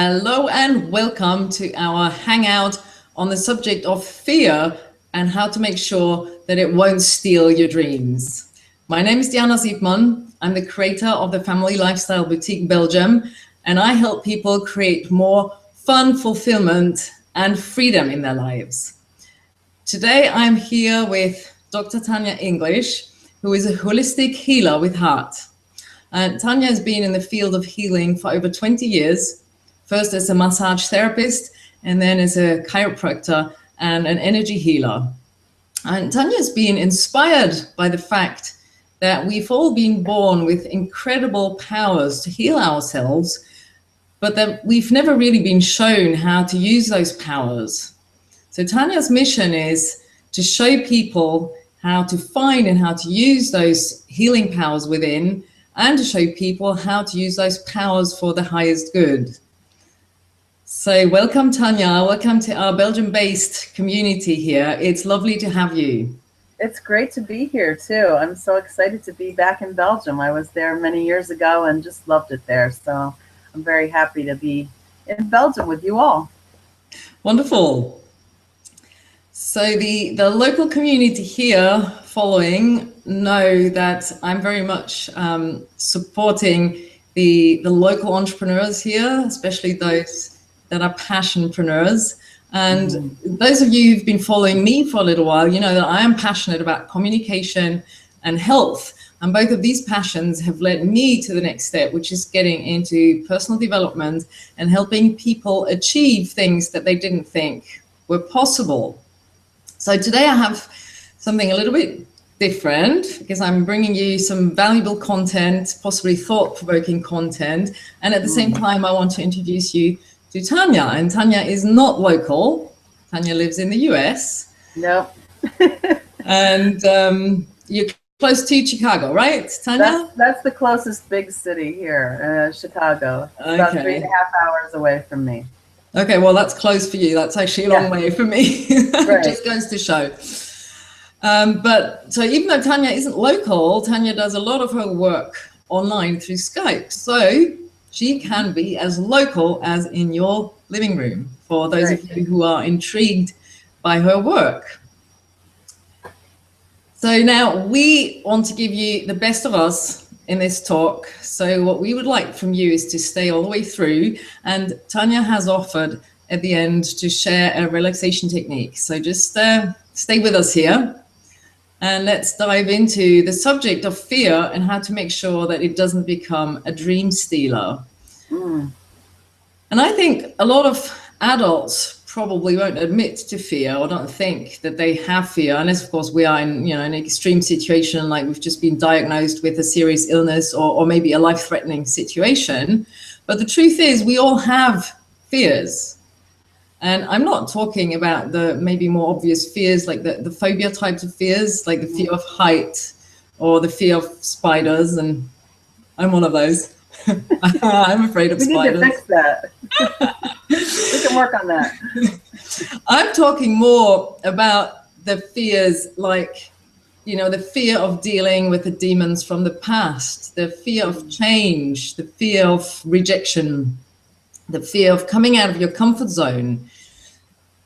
Hello and welcome to our hangout on the subject of fear and how to make sure that it won't steal your dreams. My name is Diana Siepman. I'm the creator of the Family Lifestyle Boutique Belgium, and I help people create more fun, fulfillment, and freedom in their lives. Today, I'm here with Dr. Tanya English, who is a holistic healer with heart. Tanya has been in the field of healing for over 20 years, first as a massage therapist, and then as a chiropractor and an energy healer. And Tanya has been inspired by the fact that we've all been born with incredible powers to heal ourselves, but that we've never really been shown how to use those powers. So Tanya's mission is to show people how to find and how to use those healing powers within, and to show people how to use those powers for the highest good. So welcome, Tanya. Welcome to our Belgium-based community here. It's lovely to have you. It's great to be here, too. I'm so excited to be back in Belgium. I was there many years ago and just loved it there. So I'm very happy to be in Belgium with you all. Wonderful. So the local community here following know that I'm very much supporting the local entrepreneurs here, especially those that are passionpreneurs. And those of you who've been following me for a little while, you know that I am passionate about communication and health. And both of these passions have led me to the next step, which is getting into personal development and helping people achieve things that they didn't think were possible. So today I have something a little bit different because I'm bringing you some valuable content, possibly thought-provoking content. And at the same time, I want to introduce you to Tanya. And Tanya is not local. Tanya lives in the US. No. And you're close to Chicago, right, Tanya? That's the closest big city here, Chicago. Okay. About 3.5 hours away from me. Okay, well, that's close for you. That's actually a long way for me. Right. Just goes to show. But so even though Tanya isn't local, Tanya does a lot of her work online through Skype. So she can be as local as in your living room for those of you who are intrigued by her work. So now we want to give you the best of us in this talk. So what we would like from you is to stay all the way through. And Tanya has offered at the end to share a relaxation technique. So just stay with us here. And let's dive into the subject of fear and how to make sure that it doesn't become a dream stealer. And I think a lot of adults probably won't admit to fear or don't think that they have fear, unless of course we are in an extreme situation, like we've just been diagnosed with a serious illness or maybe a life-threatening situation. But the truth is we all have fears. And I'm not talking about the maybe more obvious fears, like the phobia types of fears, like the fear of height or the fear of spiders. And I'm one of those. I'm afraid of spiders. We need to fix that. We can work on that. I'm talking more about the fears like, the fear of dealing with the demons from the past, the fear of change, the fear of rejection, the fear of coming out of your comfort zone,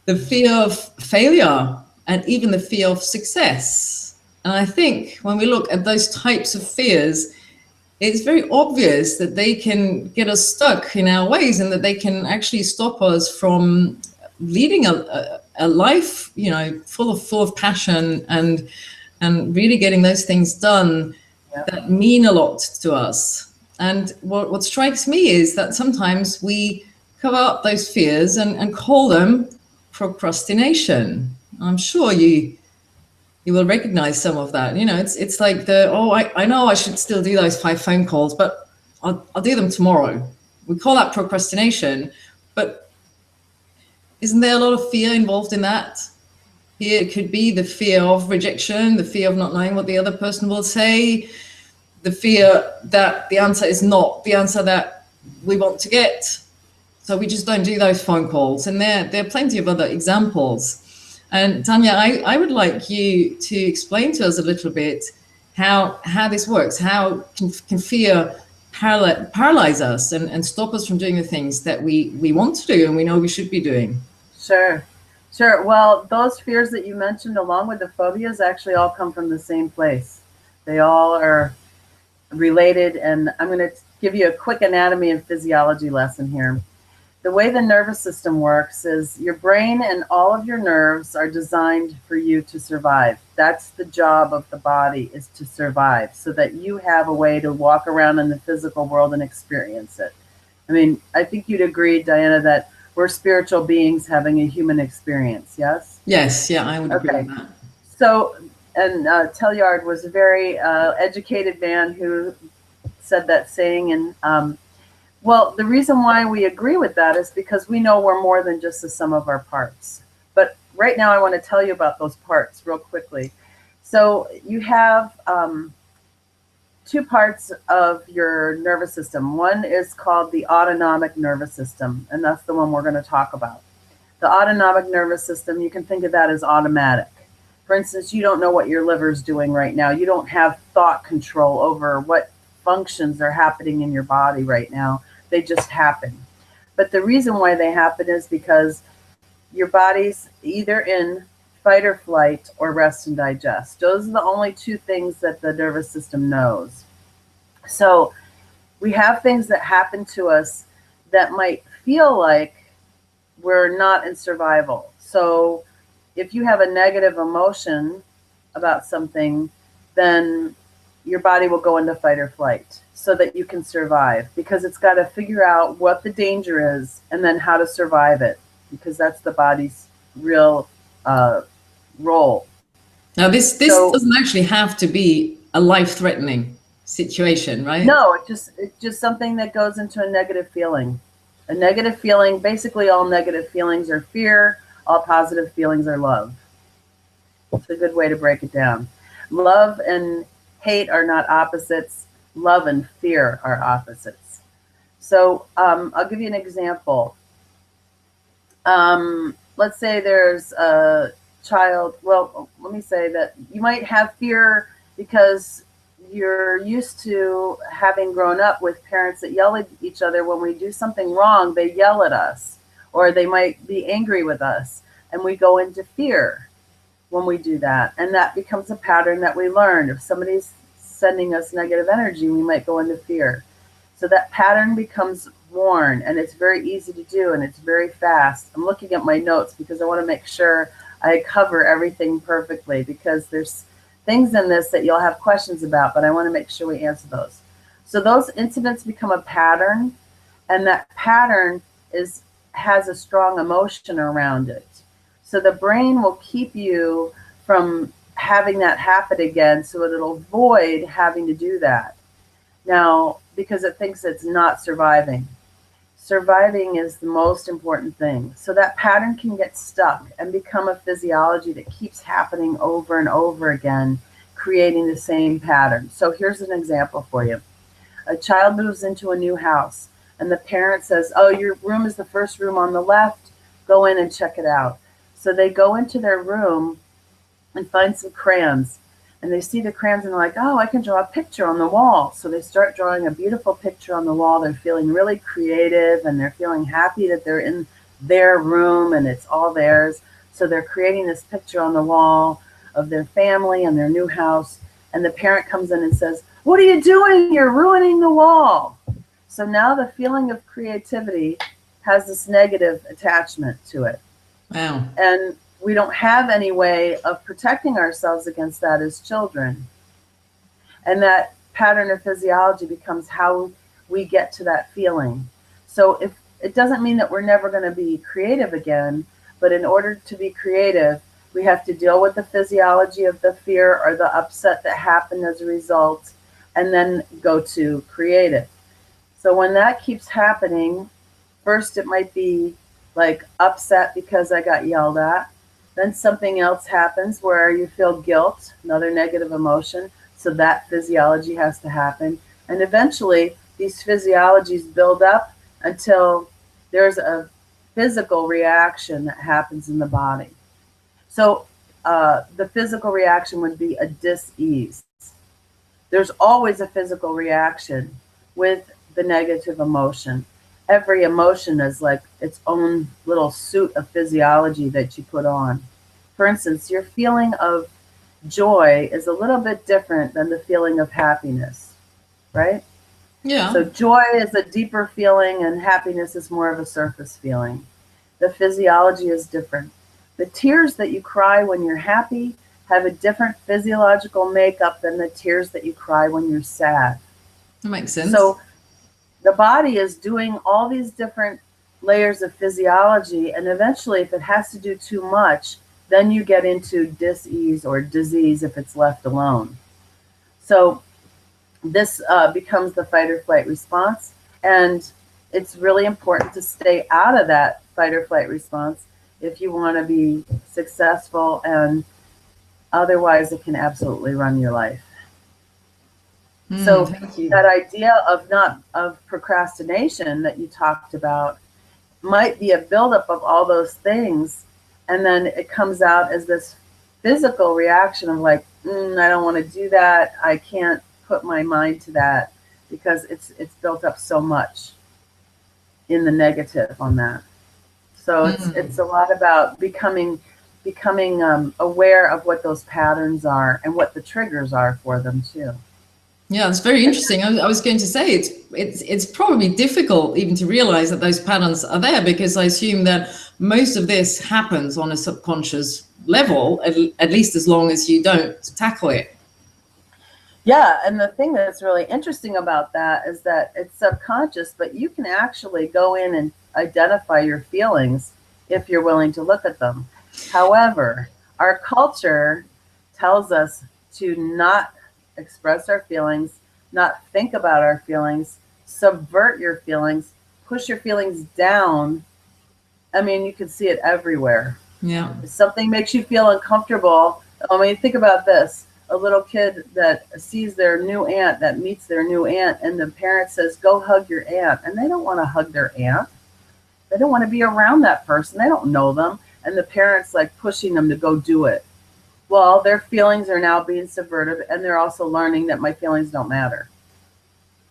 the fear of failure, and even the fear of success. And I think when we look at those types of fears, it's very obvious that they can get us stuck in our ways and that they can actually stop us from leading a life, full of passion and really getting those things done that mean a lot to us. And what strikes me is that sometimes we cover up those fears and call them procrastination. I'm sure you will recognize some of that. It's like I know I should still do those 5 phone calls, but I'll do them tomorrow. We call that procrastination, but isn't there a lot of fear involved in that? Here it could be the fear of rejection, the fear of not knowing what the other person will say, the fear that the answer is not the answer that we want to get. So we just don't do those phone calls. And there are plenty of other examples. And Tanya, I would like you to explain to us a little bit how this works. How can fear paralyze us and stop us from doing the things that we want to do and we know we should be doing. Sure. Sure. Well, those fears that you mentioned, along with the phobias, actually all come from the same place. They all are related. And I'm going to give you a quick anatomy and physiology lesson here. The way the nervous system works is your brain and all of your nerves are designed for you to survive. That's the job of the body, is to survive, so that you have a way to walk around in the physical world and experience it. I mean, I think you'd agree, Diana, that we're spiritual beings having a human experience, yes? Yes, yeah, I would agree with that. So, and Telyard was a very educated man who said that saying, and well, the reason why we agree with that is because we know we're more than just the sum of our parts. But right now I want to tell you about those parts real quickly. So you have two parts of your nervous system. One is called the autonomic nervous system, and that's the one we're going to talk about. The autonomic nervous system, you can think of that as automatic. For instance, you don't know what your liver's doing right now. You don't have thought control over what functions are happening in your body right now. They just happen. But the reason why they happen is because your body's either in fight or flight or rest and digest. Those are the only two things that the nervous system knows. So we have things that happen to us that might feel like we're not in survival. So if you have a negative emotion about something, then your body will go into fight or flight so that you can survive, because it's got to figure out what the danger is and then how to survive it, because that's the body's real role. Now, this doesn't actually have to be a life-threatening situation, right? No, it's just something that goes into a negative feeling. A negative feeling, basically all negative feelings are fear, all positive feelings are love. It's a good way to break it down. Love and hate are not opposites. Love and fear are opposites. So I'll give you an example. Let's say there's a child. Well, let me say that you might have fear because you're used to having grown up with parents that yell at each other when we do something wrong. They yell at us, or they might be angry with us, and we go into fear when we do that. And that becomes a pattern that we learn. If somebody's sending us negative energy, we might go into fear. So that pattern becomes worn, and it's very easy to do, and it's very fast. I'm looking at my notes because I want to make sure I cover everything perfectly, because there's things in this that you'll have questions about, but I want to make sure we answer those. So those incidents become a pattern, and that pattern has a strong emotion around it. So the brain will keep you from having that happen again, so it'll avoid having to do that. Now, because it thinks it's not surviving. Surviving is the most important thing. So that pattern can get stuck and become a physiology that keeps happening over and over again, creating the same pattern. So here's an example for you. A child moves into a new house, and the parent says, oh, your room is the first room on the left. Go in and check it out. So they go into their room and find some crayons. And they see the crayons and they're like, oh, I can draw a picture on the wall. So they start drawing a beautiful picture on the wall. They're feeling really creative, and they're feeling happy that they're in their room and it's all theirs. So they're creating this picture on the wall of their family and their new house. And the parent comes in and says, what are you doing? You're ruining the wall. So now the feeling of creativity has this negative attachment to it. Wow. And we don't have any way of protecting ourselves against that as children. And that pattern of physiology becomes how we get to that feeling. So if it doesn't mean that we're never going to be creative again, but in order to be creative, we have to deal with the physiology of the fear or the upset that happened as a result, and then go to creative. So when that keeps happening, first it might be like upset because I got yelled at. Then something else happens where you feel guilt, another negative emotion. So that physiology has to happen. And eventually these physiologies build up until there's a physical reaction that happens in the body. So the physical reaction would be a dis-ease. There's always a physical reaction, with the negative emotion. Every emotion is like its own little suit of physiology that you put on. For instance, your feeling of joy is a little bit different than the feeling of happiness, right? Yeah. So joy is a deeper feeling and happiness is more of a surface feeling. The physiology is different. The tears that you cry when you're happy have a different physiological makeup than the tears that you cry when you're sad. That makes sense. So the body is doing all these different layers of physiology, and eventually, if it has to do too much, then you get into dis-ease or disease if it's left alone. So this becomes the fight or flight response, and it's really important to stay out of that fight or flight response if you want to be successful, and otherwise it can absolutely run your life. So that idea of procrastination that you talked about might be a buildup of all those things, and then it comes out as this physical reaction of like, I don't want to do that. I can't put my mind to that because it's built up so much in the negative on that. So it's a lot about becoming aware of what those patterns are and what the triggers are for them too. Yeah, it's very interesting. I was going to say it's probably difficult even to realize that those patterns are there, because I assume that most of this happens on a subconscious level, at least as long as you don't tackle it. Yeah, and the thing that's really interesting about that is that it's subconscious, but you can actually go in and identify your feelings if you're willing to look at them. However, our culture tells us to not express our feelings, not think about our feelings, subvert your feelings, push your feelings down. I mean, you can see it everywhere. Yeah. If something makes you feel uncomfortable, I mean, think about this. A little kid that sees their new aunt, that meets their new aunt, and the parent says, go hug your aunt. And they don't want to hug their aunt. They don't want to be around that person. They don't know them. And the parent's like pushing them to go do it. Well, their feelings are now being subverted, and they're also learning that my feelings don't matter.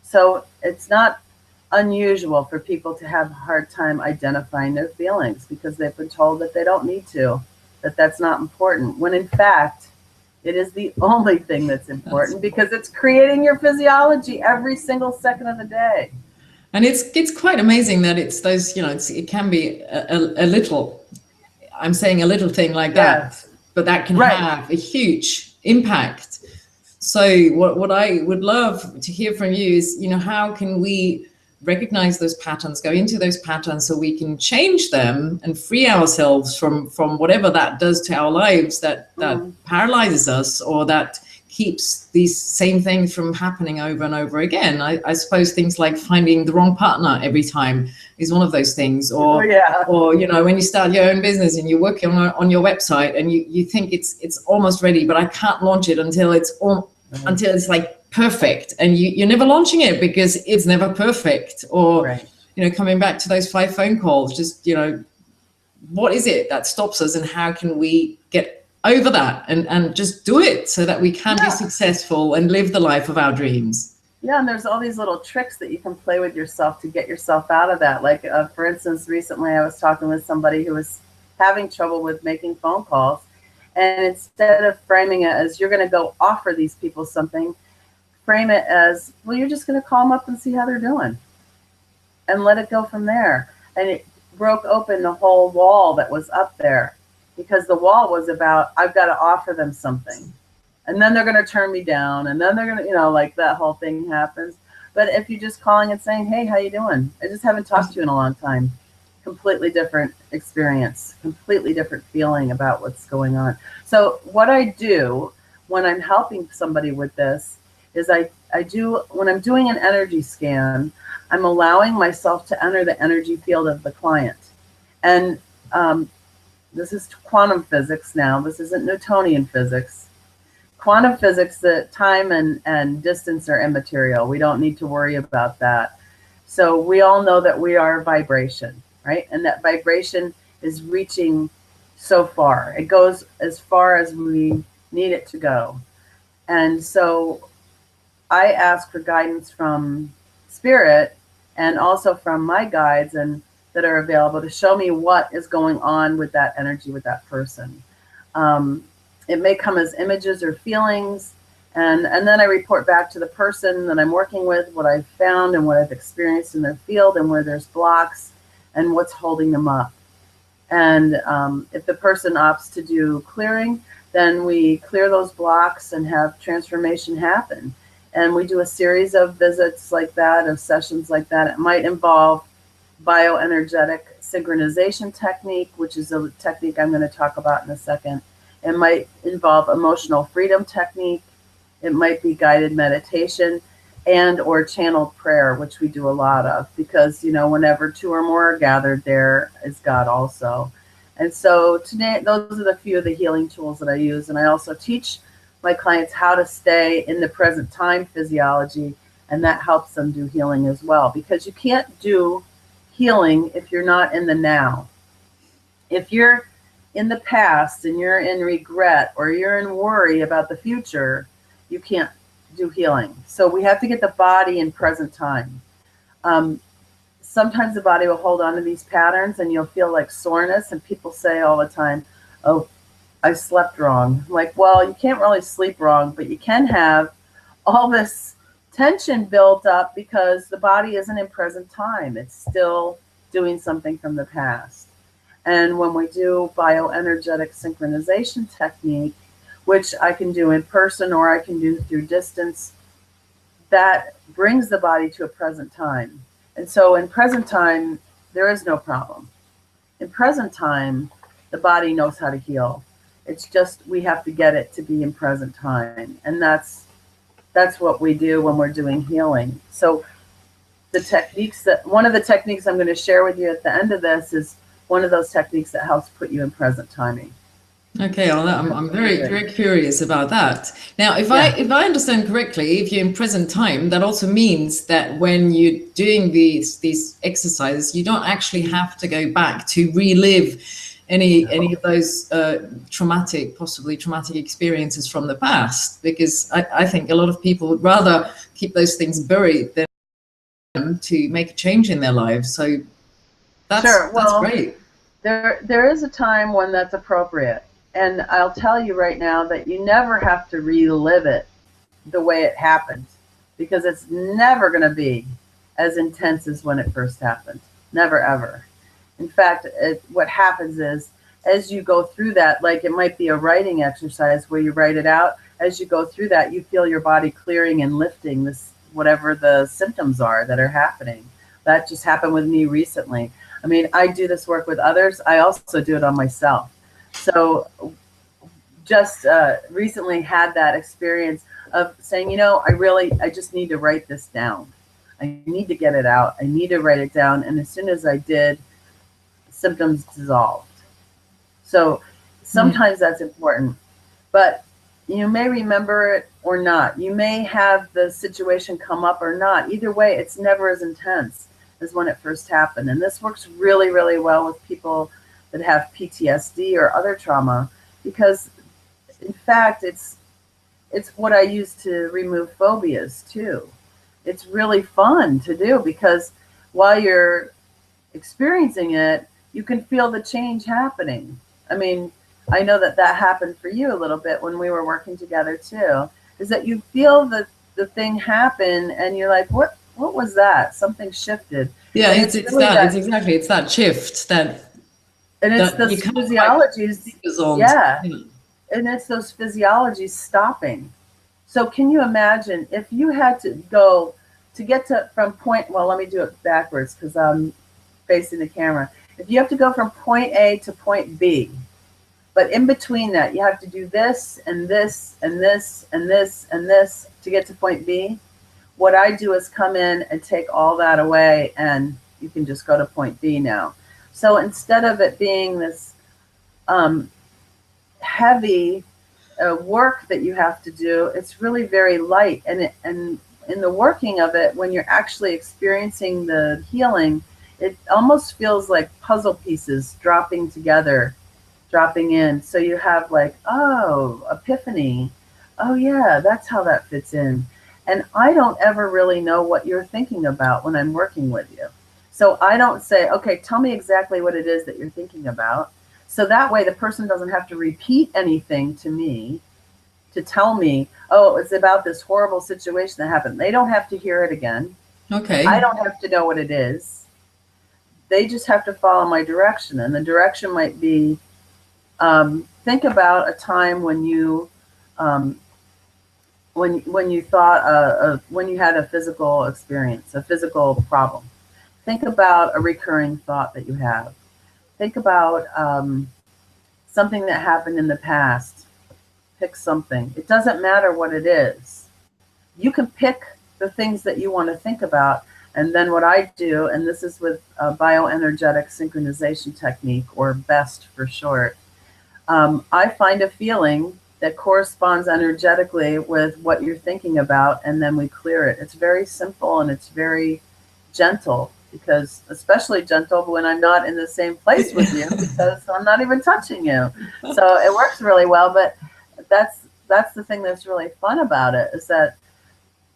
So it's not unusual for people to have a hard time identifying their feelings because they've been told that they don't need to, that that's not important, when in fact, it is the only thing that's important because it's creating your physiology every single second of the day. And it's quite amazing that it's those, it can be a little, I'm saying a little thing like that, but that can have a huge impact. So what I would love to hear from you is, how can we recognize those patterns, go into those patterns so we can change them and free ourselves from whatever that does to our lives that paralyzes us or that keeps these same things from happening over and over again. I suppose things like finding the wrong partner every time is one of those things, or when you start your own business and you're working on your website and you think it's almost ready, but I can't launch it until it's like perfect, and you're never launching it because it's never perfect. Or coming back to those 5 phone calls, just what is it that stops us, and how can we get over that and just do it so that we can be successful and live the life of our dreams? Yeah, and there's all these little tricks that you can play with yourself to get yourself out of that. Like, for instance, recently I was talking with somebody who was having trouble with making phone calls. And instead of framing it as you're going to go offer these people something, frame it as, well, you're just going to call them up and see how they're doing. And let it go from there. And it broke open the whole wall that was up there. Because the wall was about, I've got to offer them something. And then they're going to turn me down. And then they're going to, like that whole thing happens. But if you're just calling and saying, hey, how you doing? I just haven't talked to you in a long time. Completely different experience, completely different feeling about what's going on. So what I do when I'm helping somebody with this is when I'm doing an energy scan, I'm allowing myself to enter the energy field of the client. And this is quantum physics now. This isn't Newtonian physics. Quantum physics, the time and distance are immaterial. We don't need to worry about that. So we all know that we are vibration, right? And that vibration is reaching so far. It goes as far as we need it to go. And so I ask for guidance from spirit and also from my guides and that are available to show me what is going on with that energy with that person. It may come as images or feelings, and then I report back to the person that I'm working with what I've found and what I've experienced in their field and where there's blocks and what's holding them up. And if the person opts to do clearing, then we clear those blocks and have transformation happen. And we do a series of visits like that, of sessions like that. It might involve bioenergetic synchronization technique, which is a technique I'm going to talk about in a second. It might involve emotional freedom technique. It might be guided meditation and or channeled prayer, which we do a lot of, because, you know, whenever two or more are gathered, there is God also. And so today, those are the few of the healing tools that I use. And I also teach my clients how to stay in the present time physiology, and that helps them do healing as well, because you can't do healing if you're not in the now. If you're in the past and you're in regret or you're in worry about the future, you can't do healing. So we have to get the body in present time. Sometimes the body will hold on to these patterns and you'll feel like soreness, and people say all the time, oh, I slept wrong. I'm like, well, you can't really sleep wrong, but you can have all this tension built up because the body isn't in present time. It's still doing something from the past. And when we do bioenergetic synchronization technique, which I can do in person or I can do through distance, that brings the body to a present time. And so in present time, there is no problem. In present time, the body knows how to heal. It's just we have to get it to be in present time. And that's what we do when we're doing healing. So the techniques one of the techniques I'm going to share with you at the end of this is one of those techniques that helps put you in present timing. Okay, well, I'm very, very curious about that. Now, if I understand correctly, if you're in present time, that also means that when you're doing these exercises, you don't actually have to go back to relive any of those possibly traumatic experiences from the past, because I think a lot of people would rather keep those things buried than to make a change in their lives. So that's great. There is a time when that's appropriate. And I'll tell you right now that you never have to relive it the way it happened, because it's never going to be as intense as when it first happened. Never, ever. In fact, what happens is, as you go through that, like it might be a writing exercise where you write it out, as you go through that, you feel your body clearing and lifting this, whatever the symptoms are that are happening. That just happened with me recently. I mean, I do this work with others. I also do it on myself. So just recently had that experience of saying, you know, I just need to write this down. I need to get it out. I need to write it down. And as soon as I did, symptoms dissolved. So sometimes that's important, but you may remember it or not. You may have the situation come up or not. Either way, it's never as intense as when it first happened. And this works really, really well with people that have PTSD or other trauma, because in fact, it's what I use to remove phobias too. It's really fun to do, because while you're experiencing it, you can feel the change happening. I mean, I know that happened for you a little bit when we were working together too, is that you feel the thing happen and you're like, what was that? Something shifted. Yeah, it's that shift that. And it's those physiologies. Yeah. And it's those physiologies stopping. So can you imagine if you had to go to get to from point, well, let me do it backwards because I'm facing the camera. If you have to go from point A to point B, but in between that, you have to do this and this and this and this and this to get to point B. What I do is come in and take all that away, and you can just go to point B now. So instead of it being this heavy work that you have to do, it's really very light. And in the working of it, when you're actually experiencing the healing, it almost feels like puzzle pieces dropping together, dropping in. So you have like, oh, epiphany. Oh yeah, that's how that fits in. And I don't ever really know what you're thinking about when I'm working with you. So I don't say, okay, tell me exactly what it is that you're thinking about. So that way the person doesn't have to repeat anything to me to tell me, oh, it's about this horrible situation that happened. They don't have to hear it again. I Okay. don't have to know what it is. They just have to follow my direction. And the direction might be, think about a time when you um, when you thought when you had a physical experience, a physical problem. Think about a recurring thought that you have. Think about something that happened in the past. Pick something. It doesn't matter what it is. You can pick the things that you want to think about. And then what I do, and this is with a bioenergetic synchronization technique, or BEST for short, I find a feeling that corresponds energetically with what you're thinking about, and then we clear it. It's very simple and it's very gentle, because especially gentle when I'm not in the same place with you, because I'm not even touching you. So it works really well. But that's the thing that's really fun about it, is that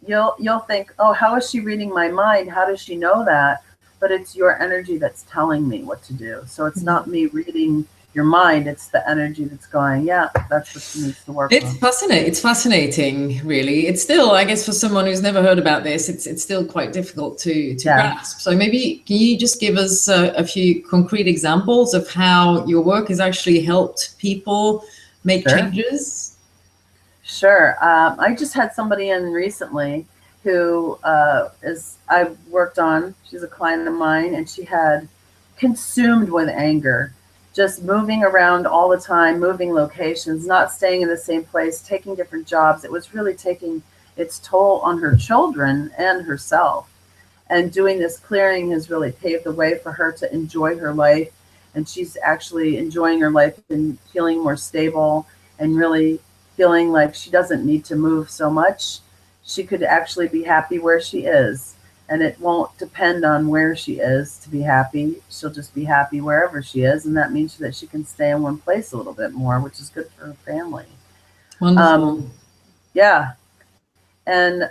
you'll think, oh, how is she reading my mind? How does she know that? But it's your energy that's telling me what to do. So it's not me reading your mind, it's the energy that's going, yeah, that's what she needs to work on. It's fascinating, really. It's still, I guess, for someone who's never heard about this, it's still quite difficult to grasp. So maybe can you just give us a few concrete examples of how your work has actually helped people make changes? Sure. I just had somebody in recently who I've worked on. She's a client of mine, and she had consumed with anger, just moving around all the time, moving locations, not staying in the same place, taking different jobs. It was really taking its toll on her children and herself. And doing this clearing has really paved the way for her to enjoy her life. And she's actually enjoying her life and feeling more stable, and really feeling like she doesn't need to move so much. She could actually be happy where she is. And it won't depend on where she is to be happy. She'll just be happy wherever she is. And that means that she can stay in one place a little bit more, which is good for her family. Wonderful. Yeah. And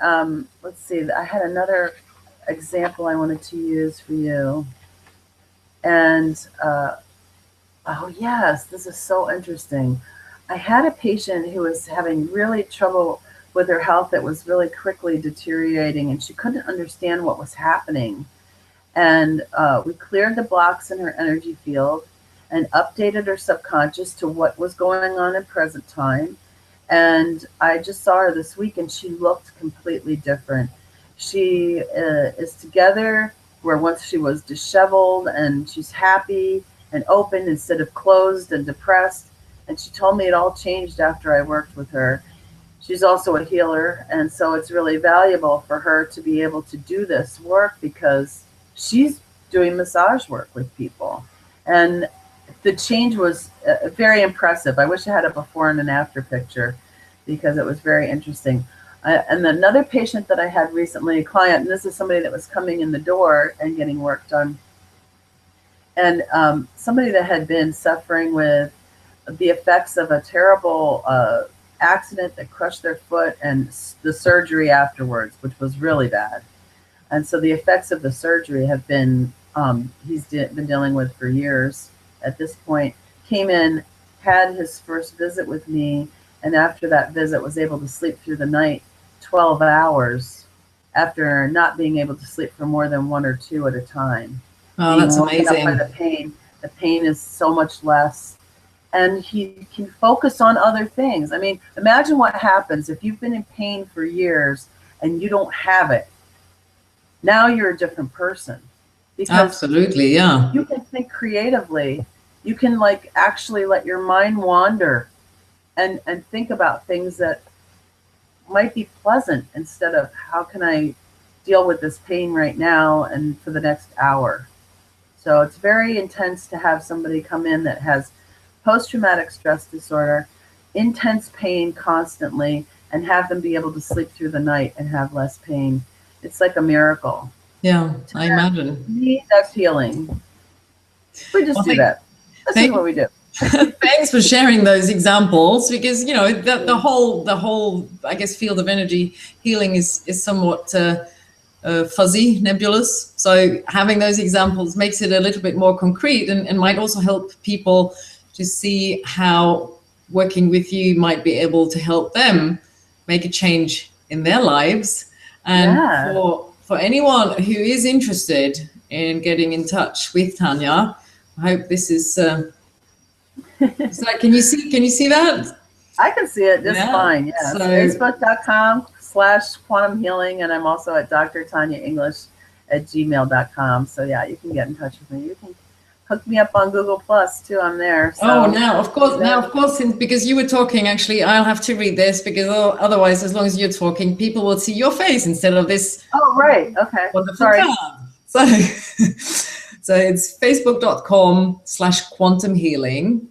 let's see, I had another example I wanted to use for you. And, oh, yes, this is so interesting. I had a patient who was having really trouble with her health that was really quickly deteriorating, and she couldn't understand what was happening. And we cleared the blocks in her energy field and updated her subconscious to what was going on in present time. And I just saw her this week, and she looked completely different. She is together, where once she was disheveled, and she's happy and open instead of closed and depressed. And she told me it all changed after I worked with her. She's also a healer, and so it's really valuable for her to be able to do this work, because she's doing massage work with people. And the change was very impressive. I wish I had a before and an after picture, because it was very interesting. And another patient that I had recently, a client, and this is somebody that was coming in the door and getting work done, and somebody that had been suffering with the effects of a terrible accident that crushed their foot, and the surgery afterwards, which was really bad. And so the effects of the surgery have been, he's been dealing with for years at this point. Came in, had his first visit with me, and after that visit was able to sleep through the night 12 hours after not being able to sleep for more than 1 or 2 at a time. Oh, that's amazing. By the pain is so much less. And he can focus on other things. I mean, imagine what happens if you've been in pain for years and you don't have it. Now you're a different person. Because absolutely, yeah. You can think creatively. You can actually let your mind wander and think about things that might be pleasant, instead of how can I deal with this pain right now and for the next hour. So it's very intense to have somebody come in that has post-traumatic stress disorder, intense pain constantly, and have them be able to sleep through the night and have less pain. It's like a miracle. Yeah, I imagine. That's healing. We just do that. This is what we do. Thanks for sharing those examples, because you know the whole I guess field of energy healing is somewhat fuzzy, nebulous. So having those examples makes it a little bit more concrete, and might also help people to see how working with you might be able to help them make a change in their lives. And for anyone who is interested in getting in touch with Tanya, I hope this is. So can you see that? I can see it just fine. Yeah. So, Facebook.com/quantum healing, and I'm also at Dr Tanya English at gmail.com. So yeah, you can get in touch with me. You can hook me up on Google Plus too. I'm there. So, now of course, because you were talking, actually, I'll have to read this, because otherwise, as long as you're talking, people will see your face instead of this. Oh, right. Okay. Sorry. So it's facebook.com/quantum healing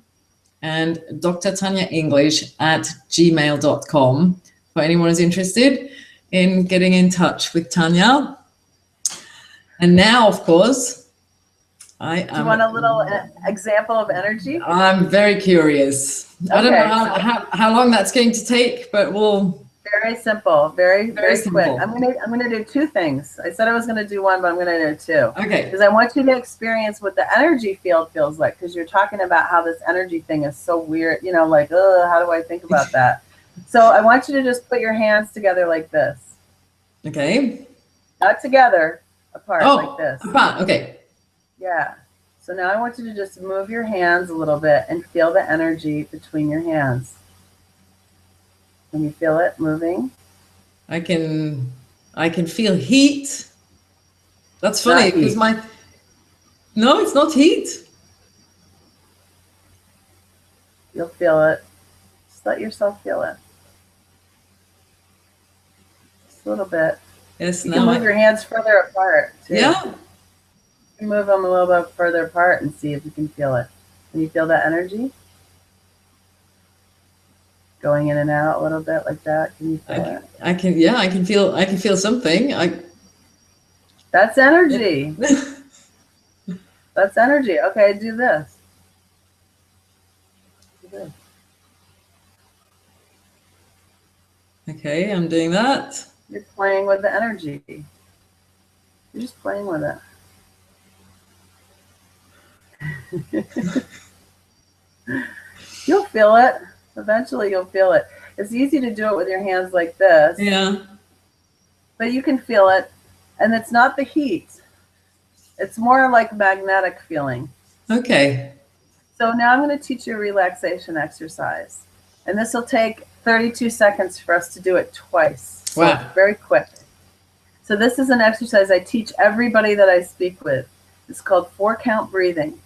and Dr Tanya English at gmail.com for anyone who's interested in getting in touch with Tanya. And now, of course, do you want a little example of energy? I'm very curious. Okay, I don't know how long that's going to take, but we'll. Very simple, very simple. quick. I'm gonna do two things. I said I was gonna do one, but I'm gonna do two. Okay. Because I want you to experience what the energy field feels like. Because you're talking about how this energy thing is so weird. You know, like, how do I think about that? So I want you to just put your hands together like this. Okay. Not together, apart like this. Apart. Okay. Yeah. So now I want you to just move your hands a little bit and feel the energy between your hands. Can you feel it moving? I can feel heat. That's funny because no, it's not heat. You'll feel it. Just let yourself feel it. Just a little bit. Yes. You can move your hands further apart too. Yeah. You can move them a little bit further apart and see if you can feel it. Can you feel that energy? Going in and out a little bit like that. Can you feel it? I can feel something. That's energy. That's energy. Okay, do this. Do this. Okay, I'm doing that. You're playing with the energy. You're just playing with it. You'll feel it. Eventually you'll feel it. It's easy to do it with your hands like this. Yeah. But you can feel it. And it's not the heat. It's more like magnetic feeling. Okay. So now I'm going to teach you a relaxation exercise. And this will take 32 seconds for us to do it twice. Wow. So very quick. So this is an exercise I teach everybody that I speak with. It's called 4-count breathing.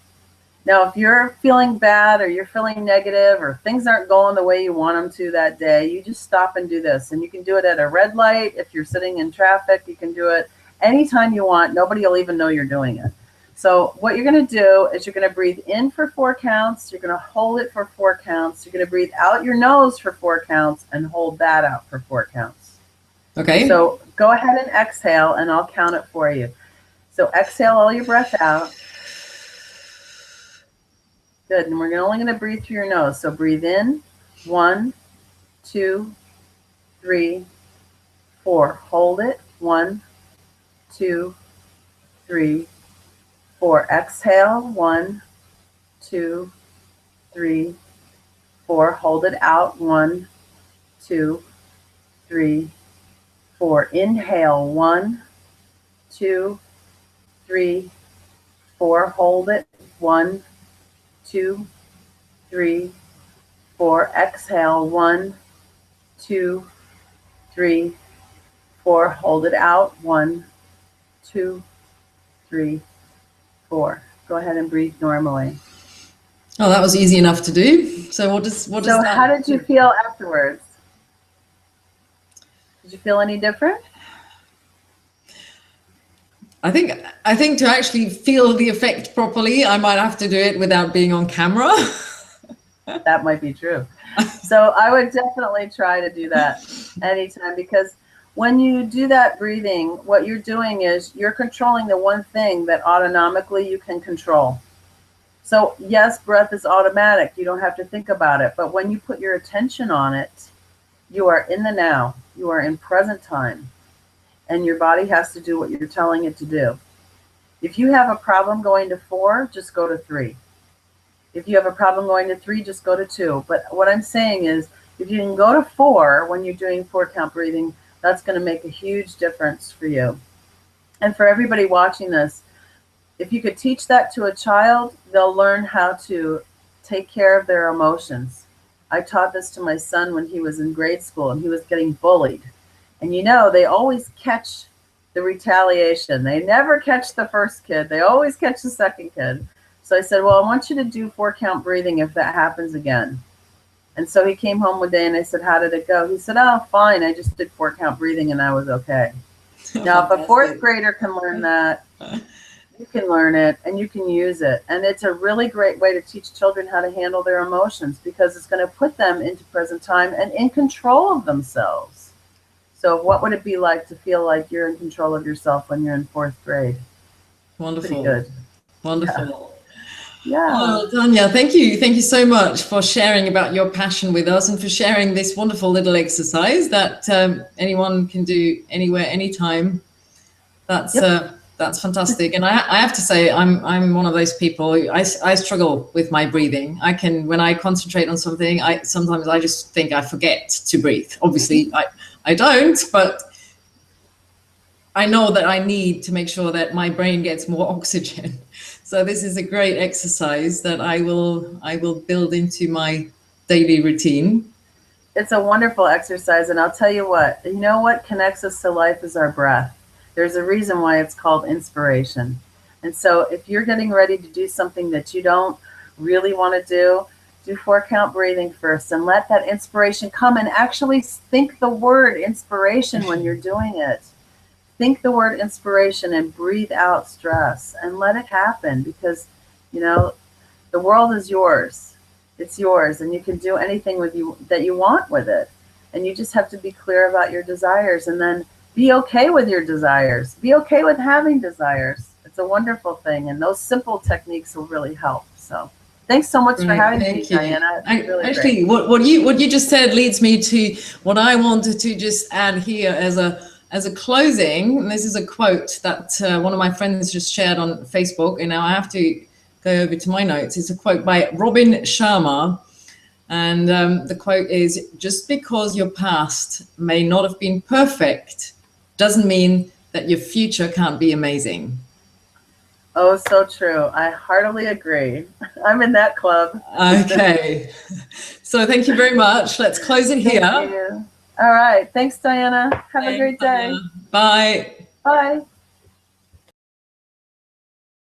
Now, if you're feeling bad or you're feeling negative or things aren't going the way you want them to that day, you just stop and do this. And you can do it at a red light. If you're sitting in traffic, you can do it anytime you want. Nobody will even know you're doing it. So what you're going to do is you're going to breathe in for 4 counts. You're going to hold it for 4 counts. You're going to breathe out your nose for 4 counts and hold that out for 4 counts. Okay. So go ahead and exhale, and I'll count it for you. So exhale all your breath out. Good. And we're only going to breathe through your nose. So breathe in. 1, 2, 3, 4. Hold it. 1, 2, 3, 4. Exhale. 1, 2, 3, 4. Hold it out. 1, 2, 3, 4. Inhale. 1, 2, 3, 4. Hold it. 1, 2, 3, 4. Exhale. 1, 2, 3, 4. Hold it out. 1, 2, 3, 4. Go ahead and breathe normally. Oh, that was easy enough to do. So what does that? How did you feel afterwards? Did you feel any different? I think to actually feel the effect properly, I might have to do it without being on camera. That might be true. So I would definitely try to do that anytime, because when you do that breathing, what you're doing is you're controlling the one thing that autonomically you can control. So yes, breath is automatic. You don't have to think about it. But when you put your attention on it, you are in the now. You are in present time. And your body has to do what you're telling it to do. If you have a problem going to 4, just go to 3. If you have a problem going to 3, just go to 2. But what I'm saying is, if you can go to 4 when you're doing 4-count breathing, that's going to make a huge difference for you. And for everybody watching this, if you could teach that to a child, they'll learn how to take care of their emotions. I taught this to my son when he was in grade school and he was getting bullied. And you know, they always catch the retaliation. They never catch the first kid. They always catch the second kid. So I said, well, I want you to do 4-count breathing if that happens again. And so he came home one day and I said, how did it go? He said, oh, fine. I just did 4-count breathing and I was okay. Now, if a 4th grader can learn that, you can learn it and you can use it. And it's a really great way to teach children how to handle their emotions because it's going to put them into present time and in control of themselves. So what would it be like to feel like you're in control of yourself when you're in 4th grade? Wonderful. Pretty good. Wonderful. Yeah. Oh, Tanya, thank you. Thank you so much for sharing about your passion with us and for sharing this wonderful little exercise that anyone can do anywhere, anytime. That's fantastic. And I have to say, I'm one of those people. I struggle with my breathing. When I concentrate on something, sometimes I just think I forget to breathe. Obviously, I don't, but I know that I need to make sure that my brain gets more oxygen. So this is a great exercise that I will build into my daily routine. It's a wonderful exercise. And I'll tell you what connects us to life is our breath. There's a reason why it's called inspiration. And so if you're getting ready to do something that you don't really want to do 4-count breathing first and let that inspiration come and actually think the word inspiration when you're doing it. Think the word inspiration and breathe out stress and let it happen because, the world is yours. It's yours and you can do anything that you want with it. And you just have to be clear about your desires and then be okay with your desires. Be okay with having desires. It's a wonderful thing. And those simple techniques will really help. So thanks so much for having me, Diana. Really actually, what you just said leads me to what I wanted to just add here as a closing. And this is a quote that one of my friends just shared on Facebook. And now I have to go over to my notes. It's a quote by Robin Sharma. And the quote is, just because your past may not have been perfect doesn't mean that your future can't be amazing. Oh, so true. I heartily agree. I'm in that club. Okay. So thank you very much. Let's close it here. Thank you. All right. Thanks, Diana. Have a great day. Bye. Bye.